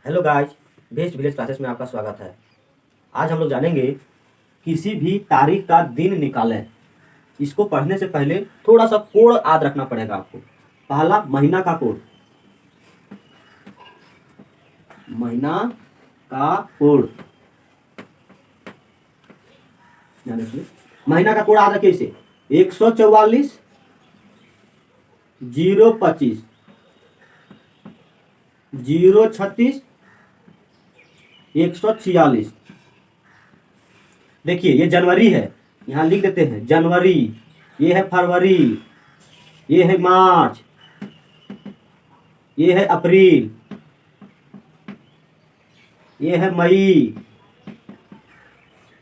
Hello guys, best village classes में आपका स्वागत है। आज हम लोग जानेंगे किसी भी तारीख का दिन निकालें। इसको पढ़ने से पहले थोड़ा सा कोड याद रखना पड़ेगा आपको। पहला महीना का कोड, महीना का कोड ध्यान रखिए। महीना का कोड याद रखिए इसे 144 025 036 146। देखिए ये जनवरी है, यहाँ लिख देते हैं जनवरी। ये है फरवरी, ये है मार्च, ये है अप्रैल, ये है मई,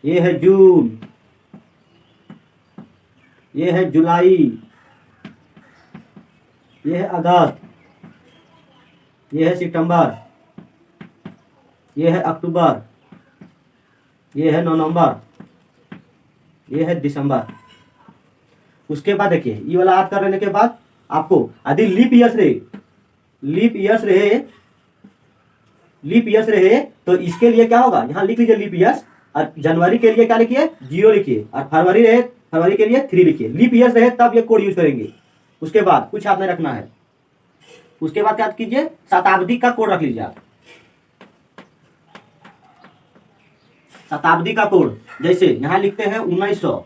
ये है जून, ये है जुलाई, ये है अगस्त, ये है सितंबर, ये है अक्टूबर, ये है नवंबर, ये है दिसंबर। उसके बाद देखिए ये वाला याद कर लेने के बाद आपको यदि लीप ईयर्स रहे तो इसके लिए क्या होगा, यहाँ लिख लीजिए लीप ईयर्स। और जनवरी के लिए क्या लिखिए 0 लिखिए, और फरवरी के लिए 3 लिखिए। लीप ईयर्स रहे तब ये कोड यूज करेंगे। उसके बाद कुछ याद नहीं रखना है। उसके बाद याद कीजिए शताब्दी का कोड रख लीजिए आप। शताब्दी का कोड जैसे यहाँ लिखते हैं 1900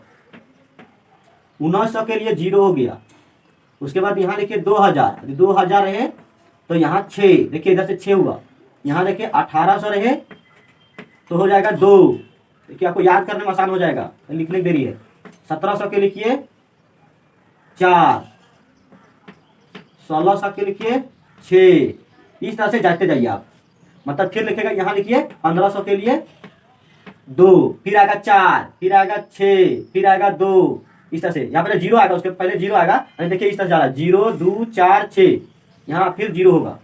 के लिए 0 हो गया। उसके बाद यहाँ लिखिए 2000 रहे तो यहाँ 6, देखिए इधर से 6 हुआ। यहाँ देखिए 1800 रहे तो हो जाएगा 2। देखिए आपको याद करने में आसान हो जाएगा, लिखने की देरी है। 1700 के लिखिए 4, 1600 के लिखिए 6। इस तरह से जाते जाइए आप। मतलब फिर लिखेगा, यहाँ लिखिए 1500 के लिए 2, फिर आएगा 4, फिर आएगा 6, फिर आएगा 2। इस तरह से यहाँ पहले 0 आएगा, उसके पहले 0 आएगा। देखिए इस तरह जा रहा है 0 2 4 6। यहाँ फिर 0 होगा,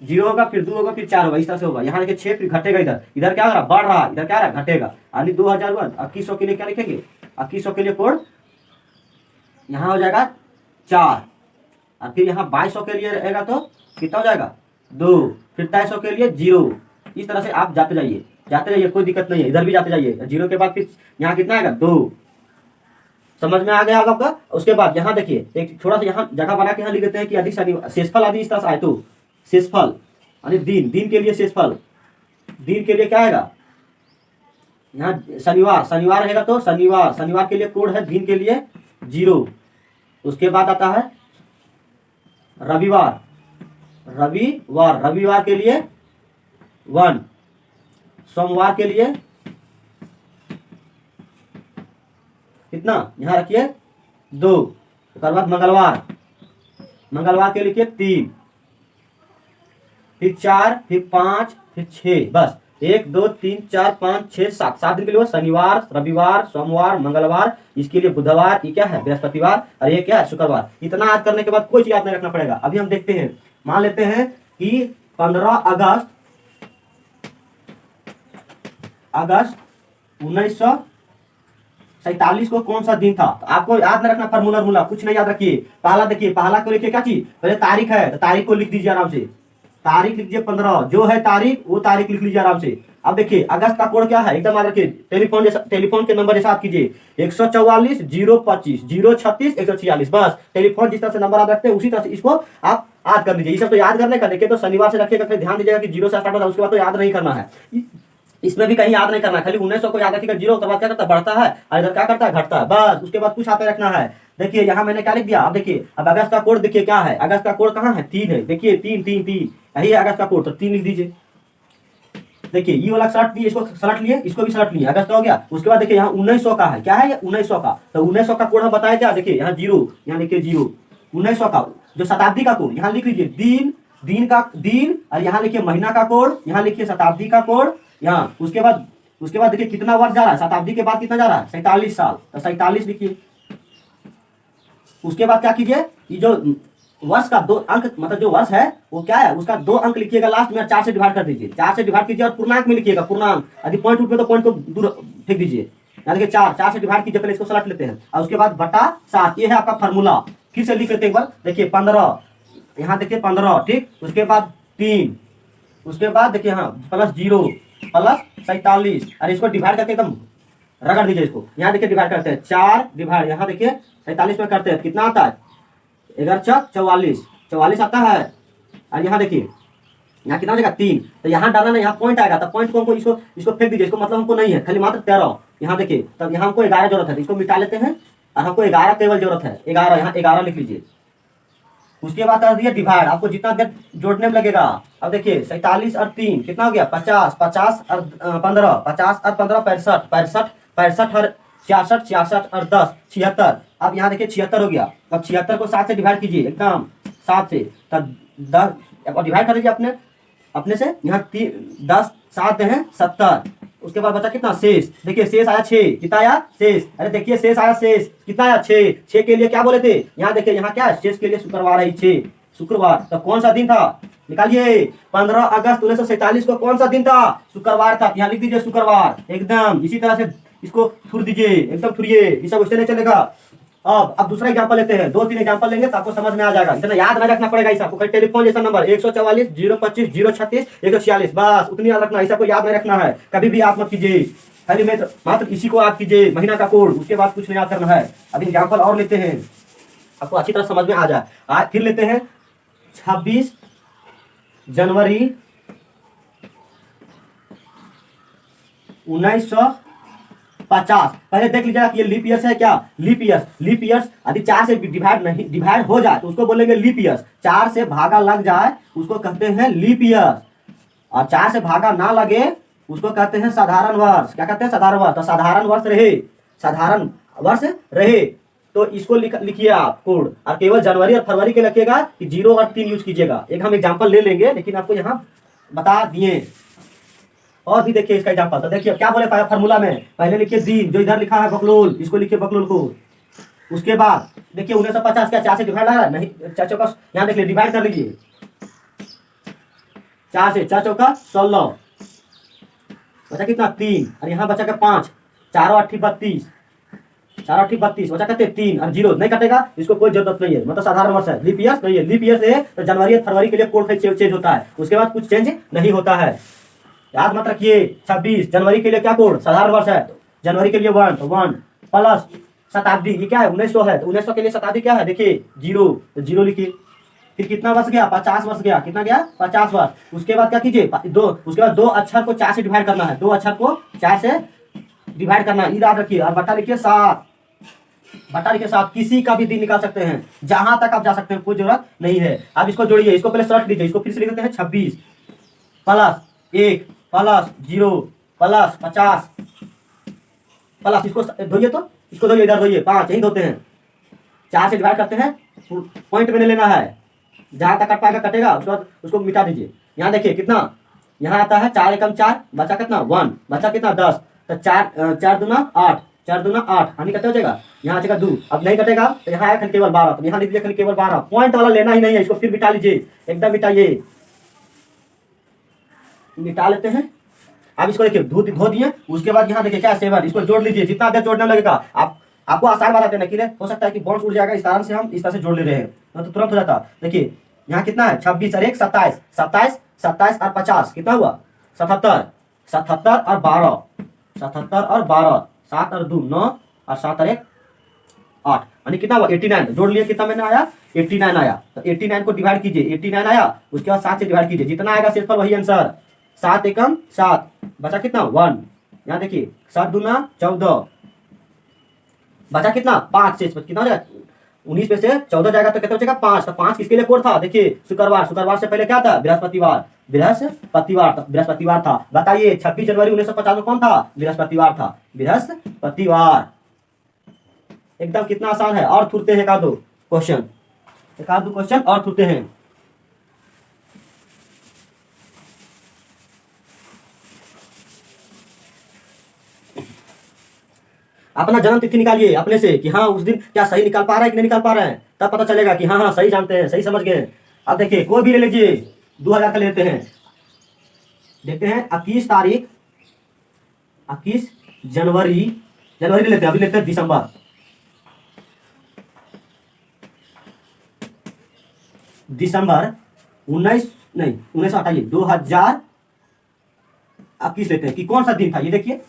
0 होगा, फिर 2 होगा, फिर 4 होगा। इस तरह से होगा। यहाँ देखिए 6, फिर घटेगा। इधर क्या हो रहा, बढ़ रहा, इधर क्या रहा, घटेगा। यानी 2000 2100 के लिए क्या लिखेंगे, 2100 के लिए कोड यहाँ हो जाएगा 4। और फिर यहाँ 2200 के लिए रहेगा तो कितना हो जाएगा 2, फिर 2300 के लिए 0। इस तरह से आप जाते जाइए, कोई दिक्कत नहीं है। इधर भी जाते जाइए, 0 के बाद फिर यहाँ कितना आएगा 2। समझ में आ गया आपका। उसके बाद यहाँ देखिए एक थोड़ा सा यहाँ जगह बना के यहाँ लिख देते हैं कि यदि शेषफल आदि इस तरह से आए तो शेषफल यानी दिन के लिए शेषफल, दिन के लिए क्या आएगा, यहाँ शनिवार रहेगा तो शनिवार के लिए कोड है दिन के लिए 0। उसके बाद आता है रविवार के लिए 1, सोमवार के लिए कितना, यहाँ रखिए 2। उसके बाद मंगलवार के लिए 3, फिर 4, फिर 5, फिर 6। बस 1 2 3 4 5 6 7 दिन के लिए शनिवार, रविवार, सोमवार, मंगलवार। इसके लिए बुधवार, ये क्या है बृहस्पतिवार, और ये क्या है शुक्रवार। इतना याद करने के बाद कोई चीज याद नहीं रखना पड़ेगा। अभी हम देखते हैं, मान लेते हैं कि 15 अगस्त 1947 को कौन सा दिन था। तो आपको याद नहीं रखना फॉर्मूला कुछ नहीं याद रखिए। पहला देखिए, पहला को लिखिए क्या चीज, पहले तारीख है तो तारीख को लिख दीजिए आराम से। तारीख लिख दीजिए 15, जो है तारीख वो तारीख लिख लीजिए आराम से। अब देखिए अगस्त का कोड क्या है, एकदम याद रखिए। टेलीफोन के नंबर जैसा आप कीजिए 144 025 036 146। बस टेलीफोन जिस तरह से नंबर याद रखते हैं उसी तरह से इसको आप याद कर लीजिए। ये सब तो याद करने का, देखिए तो शनिवार से रखिएगा। फिर ध्यान दीजिएगा कि 0 से स्टार्ट होता है, उसके बाद तो याद नहीं करना है। इसमें भी कहीं याद नहीं करना है, खाली 1900 को याद रखिएगा। 0 के बाद क्या करता है, बढ़ता है, और इधर क्या करता है, घटता है। बस उसके बाद कुछ हाथ में रखना है। देखिए यहाँ मैंने क्या लिख दिया, अब देखिए अब अगस्त का कोड देखिए क्या है। अगस्त का कोड कहाँ है, 3 है। देखिए 3 यही है अगस्त का कोड, तो 3 लिख दीजिए। देखिए ये वाला शर्ट लिए, इसको शर्ट लिए, इसको भी शर्ट लिए, अगस्त का हो गया। उसके बाद देखिए यहाँ 1900 का है, क्या है ये 1900 का। तो 1900 का कोड हम बताया क्या, देखिए यहाँ 0, यहाँ लिखिए 0। 1900 का जो शताब्दी का कोड यहाँ लिख लीजिए, दिन और यहाँ लिखिए महीना का कोड, यहाँ लिखिए शताब्दी का कोड यहाँ। उसके बाद देखिए कितना वर्ष जा रहा है, शताब्दी के बाद कितना जा रहा है, 47 साल, तो 47 लिखिए। उसके बाद क्या कीजिए, ये जो वर्ष का 2 अंक, मतलब जो वर्ष है वो क्या है, उसका 2 अंक लिखिएगा लास्ट में, 4 से डिवाइड कर दीजिए। 4 से डिवाइड कीजिए और पूर्णांक में लिखिएगा, पूर्णांक। यदि पॉइंट उठ में तो पॉइंट को दूर फेंक दीजिए। यहाँ देखिए 4 से डिवाइड कीजिए, पहले इसको सलट लेते हैं, और उसके बाद बटा 7। ये है आपका फार्मूला। फिर से लिख लेते हैं एक बार, देखिए 15, यहाँ देखिए 15, ठीक। उसके बाद 3, उसके बाद देखिए हाँ प्लस 0 प्लस 47, और इसको डिवाइड करके एकदम रगड़ दीजिए इसको। यहाँ देखिए डिवाइड करते हैं 4 डिवाइड, यहाँ देखिए 47 में करते हैं कितना आता है 11 चौक 44, 44 आता है। और यहाँ देखिए यहाँ कितना हो जाएगा 3, तो यहाँ डालना ना, यहाँ पॉइंट आएगा, तो पॉइंट को हमको इसको इसको फेंक दीजिए, इसको मतलब हमको नहीं है, खाली मात्र 13। यहाँ देखिए तब यहाँ हमको 11 जरूरत है, तो इसको मिटा लेते हैं, और हमको 11 केवल जरूरत है 11, यहाँ 11 लिख लीजिए। उसके बाद कर दिया डिवाइड, आपको जितना देर जोड़ने में लगेगा। अब देखिए 47 और 3 कितना हो गया 50, 50 और 15, 50 और 15 65, 65 65 और 66, 66 और 10 76। अब यहाँ देखिए 76 हो गया। अब 76 को 7 से डिवाइड कीजिए, एकदम 7 से, तब 10 और डिवाइड कर दीजिए अपने अपने से। यहाँ 10 7 हैं 70। उसके बाद बचा कितना शेष, देखिए शेष आया 6, कितना आया शेष, अरे देखिए शेष आया, शेष कितना आया 6, 6 के लिए क्या बोले थे, यहाँ देखिए यहाँ क्या है शेष के लिए शुक्रवार है 6, शुक्रवार। तो कौन सा दिन था निकालिए, 15 अगस्त 1947 को कौन सा दिन था, शुक्रवार था। यहाँ लिख दीजिए शुक्रवार, एकदम इसी तरह से इसको थुर दीजिए, एकदम थुरिए, ये सब उससे नहीं चलेगा। अब दूसरा एग्जांपल लेते हैं, 2-3 एग्जांपल लेंगे तो आपको समझ में आ जाएगा। इतना याद नहीं रखना पड़ेगा, ऐसा कोई टेलीफोन जैसा नंबर 144 025 036 146, बस उतनी याद रखना, ऐसा कोई याद नहीं रखना है, कभी भी याद मत कीजिए, खाली मैं मात्र इसी को याद कीजिए, महीना का कोड, उसके बाद कुछ नहीं याद करना है। अब एग्जाम्पल और लेते हैं, आपको अच्छी तरह समझ में आ जाए। आज फिर लेते हैं 26 जनवरी 1950। पहले देख लीजिएगा कि ये लीप ईयर्स है क्या, लीप ईयर्स यदि 4 से डिवाइड हो जाए तो उसको बोलेंगे लीप ईयर्स, 4 से भागा लग जाए उसको कहते हैं लीप ईयर्स, और 4 से भागा ना लगे उसको कहते हैं साधारण वर्ष। क्या कहते हैं साधारण वर्ष, तो साधारण वर्ष रहे तो इसको लिखिए आप कोड, और केवल जनवरी और फरवरी के लिखिएगा कि 0 और 3 यूज कीजिएगा। एक हम एग्जाम्पल ले लेंगे, लेकिन आपको यहाँ बता दिए। और भी देखिए इसका एग्जांपल, तो देखिए क्या बोले फार्मूला में, पहले लिखिए दिन, जो इधर लिखा है बकलोल, इसको लिखिए बकलोल को। उसके बाद देखिए 1950 क्या 4 से डिवाइड आ रहा है, नहीं 4 चौका, यहाँ देख लीजिए डिवाइड कर लीजिए, 4 से 4 चौका 16, बचा कितना 3, और यहाँ बचा क्या 5, 4 और 8 32, 4 और 32 बचा कहते 3, और 0 नहीं कटेगा, इसको कोई जरूरत नहीं है, मतलब साधारण वर्ष है, लीप ईयर नहीं है। लीप ईयर है तो जनवरी और फरवरी के लिए कोड चेंज होता है, उसके बाद कुछ चेंज नहीं होता है। याद मत रखिए 26 जनवरी के लिए क्या कोड साधारण वर्ष है, जनवरी के लिए 1, तो 1 प्लस शताब्दी, ये क्या है 1900 है, तो 1900 के लिए शताब्दी क्या है देखिए 0, तो 0 लिखिए। फिर कितना वर्ष गया 50 वर्ष गया, कितना गया 50 वर्ष। उसके बाद क्या कीजिए उसके बाद 2 अक्षर को 4 से डिवाइड करना है, 2 अक्षर को 4 से डिवाइड करना है, याद रखिए। और बटा लिखिए 7, बटा लिखिए 7, किसी का भी दिन निकाल सकते हैं, जहां तक आप जा सकते हैं, कोई जरूरत नहीं है। अब इसको जोड़िए, इसको पहले सर्च लीजिए, इसको फिर से लिख देते हैं 26 प्लस 1 प्लस 0 प्लस 50 प्लस, इसको धोइए, तो इसको धोइए, इधर धोइए 5, यही धोते हैं, 4 से डिवाइड करते हैं, पॉइंट में लेना है, जहां तक कट पाएगा कटेगा, उसके बाद उसको मिटा दीजिए। यहाँ देखिए कितना, यहाँ आता है 4 एकम 4, बचा कितना 1, बचा कितना 10, तो 4 दूना 8, 4 दूना 8, हानि कटे हो जाएगा, यहाँ आएगा 2, अब नहीं कटेगा तो यहाँ आएगा केवल 12, तो यहाँ लिख दिया केवल 12, पॉइंट वाला लेना ही नहीं है, इसको फिर मिटा लीजिए, एकदम मिटाइए, मिटा लेते हैं। अब इसको देखिए धो दिए, उसके बाद यहाँ देखिए क्या 7, इसको जोड़ लीजिए, जितना देर जोड़ने लगेगा आपको आसान बताते हैं कि हो सकता है कि बॉन्ड उड़ जाएगा, इस कारण से हम इस तरह से जोड़ ले रहे हैं, तो तुरंत हो जाता। देखिए यहाँ कितना है 26 और 1 27, 27 27 और 50 कितना हुआ 77, 77 और 12, 77 और 12, 7 और 2 9, और 7 और 1 8, यानी कितना हुआ 89। जोड़ लिए कितना मैंने आया 89 आया, तो 89 को डिवाइड कीजिए, 89 आया, उसके बाद 7 से डिवाइड कीजिए, जितना आएगा शेष पर वही आंसर, 7 एकम 7, बचा कितना 1, यहाँ देखिए 7 दूना 14, बचा कितना 5, शेष कितना हो जाएगा 19 में से 14 जाएगा तो कितना बचेगा 5, तो 5 किसके लिए कोड था देखिए शुक्रवार, शुक्रवार से पहले क्या था बृहस्पतिवार, बृहस्पतिवार था। बताइए 26 जनवरी 1950 में कौन था बृहस्पतिवार था, बृहस्पतिवार। एकदम कितना आसान है, और थूरते हैं एक आध दो क्वेश्चन और थूरते हैं। अपना जन्म तिथि निकालिए अपने से कि हाँ उस दिन क्या सही निकाल पा रहा है कि नहीं निकाल पा रहे हैं, तब पता चलेगा कि हाँ हाँ सही जानते हैं, सही समझ गए। अब देखिए कोई भी ले लीजिए, 2000 का लेते हैं, देखते हैं 21 तारीख 21 जनवरी लेते हैं, अभी लेते हैं दिसंबर 19 नहीं 1900 हटाइए, 2021 लेते हैं कि कौन सा दिन था ये देखिए,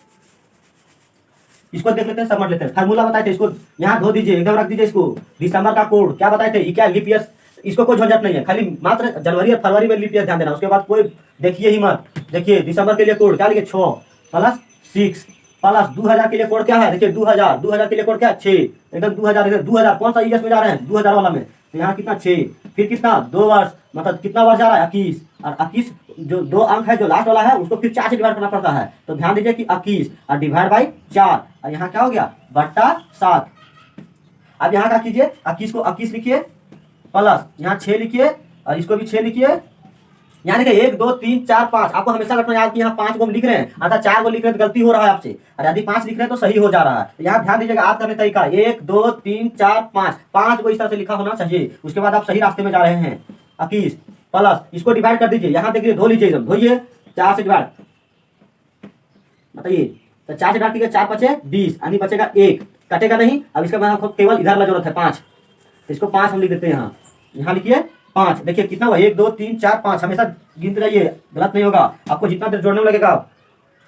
इसको देख लेते हैं, समझ लेते हैं। फार्मूला बताए थे, इसको यहाँ धो दीजिए, एकदम रख दीजिए इसको। दिसंबर का कोड क्या बताए थे, ये क्या लीप ईयर, इसको कोई झंझट नहीं है, खाली मात्र जनवरी और फरवरी में लीप ईयर ध्यान देना, उसके बाद कोई देखिए ही मत। देखिए दिसंबर के लिए कोड क्या लिखे 6 प्लस 6 प्लस 2000 के लिए कोड क्या है, देखिए 2000 के लिए कोड क्या है 6, एकदम 2000 कौन सा ईयर्स में जा रहे हैं 2000 वाला में, तो यहाँ कितना 6, फिर कितना 2 वर्ष, मतलब कितना वर्ष जा रहा है 21, और 21 जो 2 अंक है जो लास्ट वाला है उसको फिर 4 से डिवाइड करना पड़ता है, तो ध्यान दीजिए कि 21 और डिवाइड बाई 4, और यहाँ क्या हो गया बट्टा 7। अब यहाँ क्या कीजिए, 21 को 21 लिखिए प्लस यहाँ 6 लिखिए और इसको भी 6 लिखिए, यहाँ देखिए 1 2 3 4 5, आपको हमेशा रखना याद कि यहाँ 5 को हम लिख रहे हैं, अर्थात 4 को लिख रहे हैं तो गलती हो रहा है आपसे, और यदि 5 लिख रहे हैं तो सही हो जा रहा है। तो यहाँ ध्यान दीजिएगा याद करने तरीका 1 2 3 4 5 को इस तरह से लिखा होना चाहिए, उसके बाद आप सही रास्ते में जा रहे हैं। 21 प्लस इसको डिवाइड कर दीजिए, यहाँ देखिए धो लीजिए, एकदम धोइए, 4 से डिवाइड बताइए, तो 4 से डिवाइड कीजिए, 4 बचे 20, यानी बचेगा 1, कटेगा नहीं। अब इसका बाद आपको केवल इधर वाला जरूरत है 5, तो इसको 5 हम लिख देते हैं यहाँ लिखिए 5, देखिए कितना हुआ 1 2 3 4 5, हमेशा गिनते रहिए, गलत नहीं होगा, आपको जितना देर जोड़ने में लगेगा।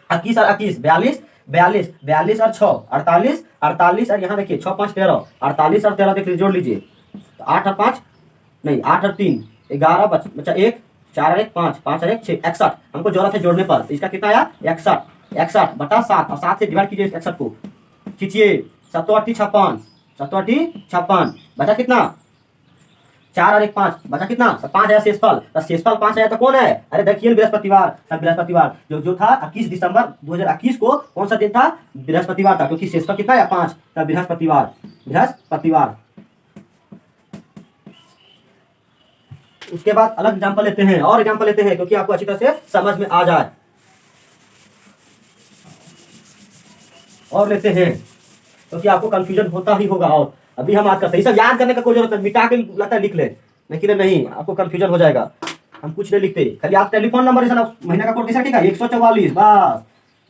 21 और 21 42 42 42 और 6 48 48, और यहाँ देखिए 6 5 13 48 और 13 देखिए जोड़ लीजिए, तो 8 और 5 नहीं 8 और 3 11 बचा 1 4 और 1 5 5 और 1 6 61, हमको जरूरत है जोड़ने पर, तो इसका कितना आया 61 बटा 7, और 7 से डिवाइड कीजिए 61 को, खींचिए 7 8 56 7 8 56, बचा कितना 4 और 1 5, बचा कितना 5 आया शेषफल, तो शेषफल 5 आया तो कौन है, अरे देखिए बृहस्पतिवार जो था 21 दिसंबर 2021 को कौन सा दिन था, बृहस्पतिवार था, क्योंकि शेषफल कितना है 5, तो बृहस्पतिवार। उसके बाद अलग एग्जांपल लेते हैं, और एग्जांपल लेते हैं क्योंकि आपको अच्छी तरह से समझ में आ जाए, और लेते हैं क्योंकि आपको कंफ्यूजन होता ही होगा। और अभी हम आज करते हैं, सब याद करने का कोई जरूरत नहीं, मिटा के लगता है लिख ले, लेकिन नहीं आपको कंफ्यूजन हो जाएगा, हम कुछ नहीं लिखते, खाली आप टेलीफोन नंबर महीना का कोड कैसा ठीक है 144 बस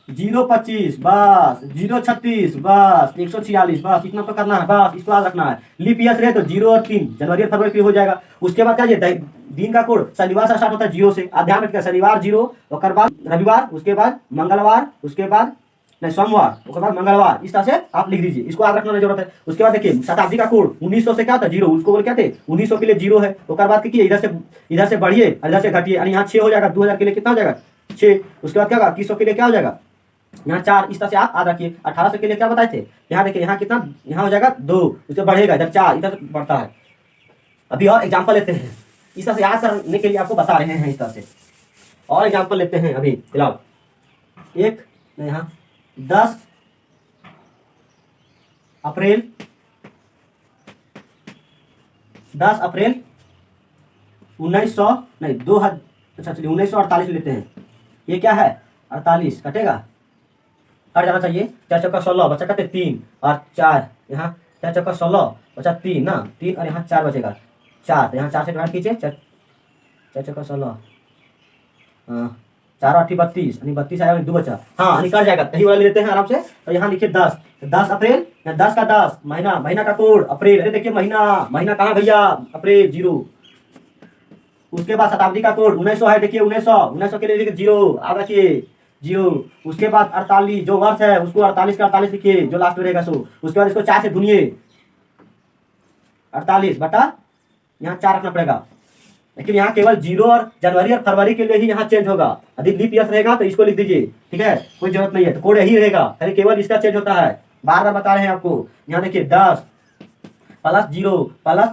025 बस 036 बस 146 बस, इतना तो करना है, बस इसको याद रखना है। लीप ईयर रहे तो 0 और 3 जनवरी और फरवरी हो जाएगा। उसके बाद क्या ये दिन का कोड शनिवार से स्टार्ट होता है 0 से, ध्यान रखिएगा शनिवार 0, उसके बाद रविवार, उसके बाद मंगलवार, उसके बाद नहीं सोमवार, उसके बाद मंगलवार, इस तरह से आप लिख दीजिए, इसको याद रखने की जरूरत है। उसके बाद देखिए शताब्दी का कोड 1900 से क्या था 0, उसको बोल क्या थे 1900 के लिए 0 है, उसके बाद देखिए इधर से बढ़िए इधर से घटिए, यानी यहाँ 6 हो जाएगा, 2000 के लिए कितना हो जाएगा 6, उसके बाद क्या होगा 2100 के लिए क्या हो जाएगा यहाँ 4, इस तरह से आप याद रखिए। 1800 के लिए क्या बताए थे, यहाँ देखिए यहाँ कितना, यहाँ हो जाएगा 2, उससे बढ़ेगा इधर 4, इधर बढ़ता है। अभी और एग्जाम्पल लेते हैं, इस तरह से याद करने के लिए आपको बता रहे हैं, इस तरह से और एग्जाम्पल लेते हैं। अभी फिलहाल एक यहाँ 10 अप्रैल 1900 नहीं 2000, अच्छा चलिए 1948 लेते हैं, ये क्या है 48 कटेगा, हट जाना चाहिए, 4 चौका 16 बचा कटे 3 और 4, यहाँ 4 चौका 16 बचा 3 ना 3 और यहाँ 4 बचेगा 4, तो यहाँ 4 से डिवाइड कीजिए, 4 चौका 16 4 8 32, यानी 32 आया 2 बचा, हाँ निकल जाएगा, सही वाला लेते हैं आराम से। तो यहाँ लिखिए 10 अप्रैल, 10 का 10 महीना का कोड अप्रैल, अरे देखिए महीना कहाँ भैया अप्रैल 0। उसके बाद शताब्दी का कोड 1900 है, देखिए 1900 के लिए लिखिए 0, आप रखिए 0। उसके बाद 48 जो वर्ष है उसको 48 का 48 लिखिए, जो लास्ट में रहेगा सो। उसके बाद इसको 4 से धुनिए, 48 बटा यहाँ 4 रखना पड़ेगा, लेकिन यहाँ केवल 0 और जनवरी और फरवरी के लिए ही यहाँ चेंज होगा, यदि लीप ईयर रहेगा तो इसको लिख दीजिए, ठीक है कोई जरूरत नहीं है, तो कोड यही रहेगा, खाली केवल इसका चेंज होता है, बार बार बता रहे हैं आपको। यहाँ देखिए 10 प्लस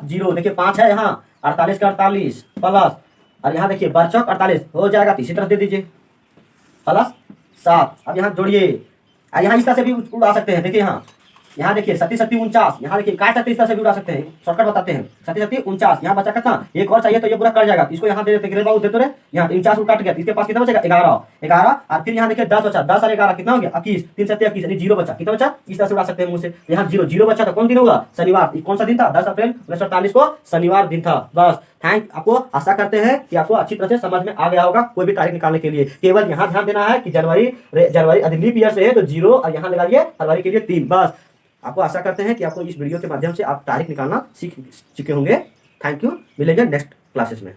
0 देखिए 5 है यहाँ, 48 का 48 प्लस, और यहाँ देखिए बरचौक 48 हो जाएगा, तो इसी तरह दे दीजिए प्लस 7। अब यहाँ जोड़िए, यहाँ इस तरह से भी उड़ा सकते हैं, देखिए यहाँ देखिए 37 49, यहाँ देखिए काट सकते इस तरह से भी उड़ा सकते हैं, शॉर्टकट बताते हैं 37 49, यहाँ बचा कितना, एक और चाहिए तो ये पूरा कर जाएगा, इसको यहाँ दे देते बाबू देते रहे, यहाँ 49 काट गया, इसके पास कितना बचेगा 11, और फिर यहाँ देखिए 10 बचा, 10 और 11 कितना हो गया 21, 3 7 21, यानी 0 बचा, कितना बचा इस तरह से उड़ा सकते हैं मुंह से। यहाँ 0 बचा तो कौन दिन होगा शनिवार, कौन सा दिन था 10 अप्रैल 1948 को शनिवार दिन था। बस आपको आशा करते हैं कि आपको अच्छी तरह से समझ में आ गया होगा कोई भी तारीख निकालने के लिए। केवल यहाँ ध्यान देना है कि जनवरी लीप ईयर से है तो 0 और यहाँ लगाइए फरवरी के लिए 3, बस। आपको आशा करते हैं कि आपको इस वीडियो के माध्यम से आप तारीख निकालना सीख चुके होंगे। थैंक यू, मिलेंगे नेक्स्ट क्लासेस में।